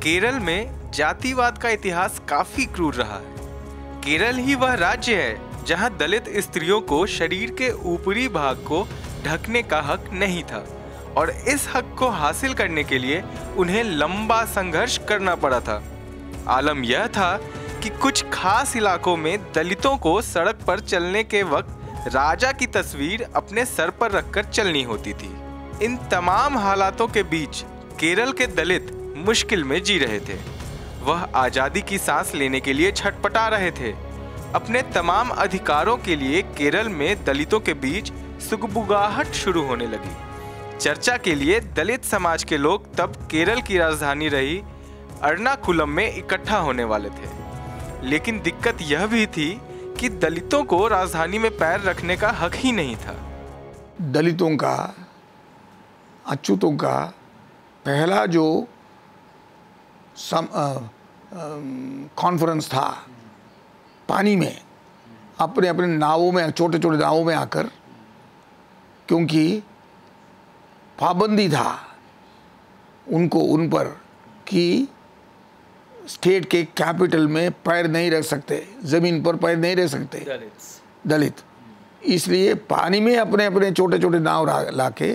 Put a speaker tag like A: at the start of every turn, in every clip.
A: केरल में जातिवाद का इतिहास काफी क्रूर रहा है। केरल ही वह राज्य है जहां दलित स्त्रियों को शरीर के ऊपरी भाग को ढकने का हक नहीं था और इस हक को हासिल करने के लिए उन्हें लंबा संघर्ष करना पड़ा था। आलम यह था कि कुछ खास इलाकों में दलितों को सड़क पर चलने के वक्त राजा की तस्वीर अपने सर पर रखकर चलनी होती थी। इन तमाम हालातों के बीच केरल के दलित मुश्किल में जी रहे थे। वह आज़ादी की सांस लेने के लिए छटपटा रहे थे। अपने तमाम अधिकारों के लिए केरल में दलितों के बीच सुगबुगाहट शुरू होने लगी। चर्चा के लिए दलित समाज के लोग तब केरल की राजधानी रही एर्नाकुलम में इकट्ठा होने वाले थे। लेकिन दिक्कत यह भी थी कि दलितों को राजधानी में पैर रखने का हक ही नहीं था।
B: दलितों का, अछूतों का पहला जो कॉन्फ्रेंस था पानी में, अपने अपने नावों में, छोटे छोटे नावों में आकर, क्योंकि पाबंदी था उनको उन पर कि स्टेट के कैपिटल में पैर नहीं रख सकते, ज़मीन पर पैर नहीं रख सकते दलित। इसलिए पानी में अपने अपने छोटे छोटे नाव लाके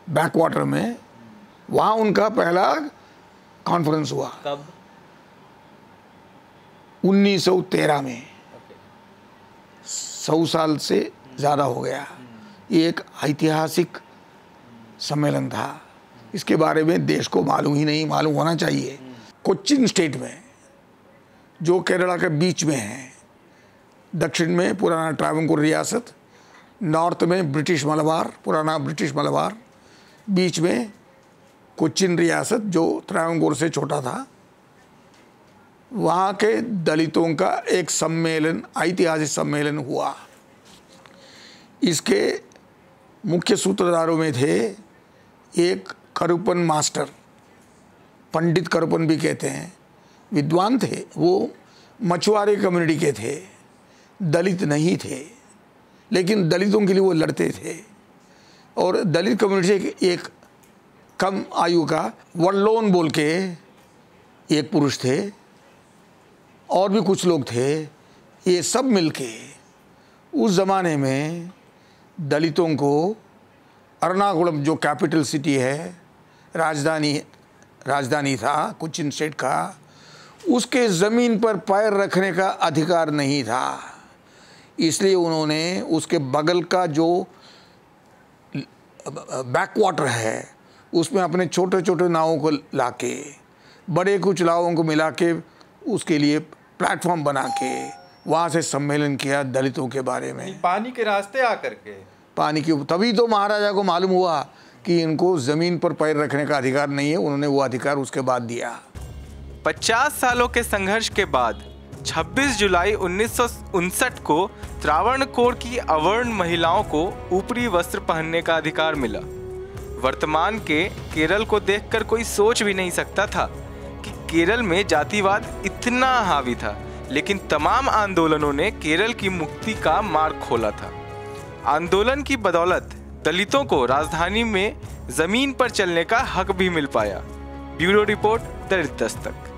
B: बैक वाटर में, वहाँ उनका पहला कॉन्फ्रेंस हुआ।
A: कब?
B: 1913 में। 100 साल से ज़्यादा हो गया। ये एक ऐतिहासिक सम्मेलन था। इसके बारे में देश को मालूम ही नहीं, मालूम होना चाहिए। कोच्चिन स्टेट में, जो केरला के बीच में है, दक्षिण में पुराना ट्रावंकोर रियासत, नॉर्थ में ब्रिटिश मलबार, पुराना ब्रिटिश मलबार, बीच में कोच्चिन रियासत जो ट्रावंकोर से छोटा था, वहाँ के दलितों का एक सम्मेलन, ऐतिहासिक सम्मेलन हुआ। इसके मुख्य सूत्रधारों में थे एक करुपन मास्टर, पंडित करुपन भी कहते हैं, विद्वान थे। वो मछुआरे कम्युनिटी के थे, दलित नहीं थे, लेकिन दलितों के लिए वो लड़ते थे। और दलित कम्युनिटी से एक कम आयु का वल्लोन बोल के एक पुरुष थे, और भी कुछ लोग थे। ये सब मिलके उस ज़माने में दलितों को एर्नाकुलम, जो कैपिटल सिटी है, राजधानी था कोच्चिन स्टेट का, उसके ज़मीन पर पैर रखने का अधिकार नहीं था। इसलिए उन्होंने उसके बगल का जो बैक वाटर है, उसमें अपने छोटे छोटे नावों को लाके, बड़े कुछ नावों को मिला के, उसके लिए प्लेटफॉर्म बना के वहाँ से सम्मेलन किया दलितों के बारे में।
A: पानी के रास्ते आकर के,
B: पानी की, तभी तो महाराजा को मालूम हुआ कि इनको ज़मीन पर पैर रखने का अधिकार नहीं है। उन्होंने वो अधिकार उसके बाद दिया।
A: 50 सालों के संघर्ष के बाद 26 जुलाई 1959 को त्रावणकोर की अवर्ण महिलाओं को ऊपरी वस्त्र पहनने का अधिकार मिला। वर्तमान के केरल को देखकर कोई सोच भी नहीं सकता था कि केरल में जातिवाद इतना हावी था, लेकिन तमाम आंदोलनों ने केरल की मुक्ति का मार्ग खोला था। आंदोलन की बदौलत दलितों को राजधानी में जमीन पर चलने का हक भी मिल पाया। ब्यूरो रिपोर्ट, दलित दस्तक।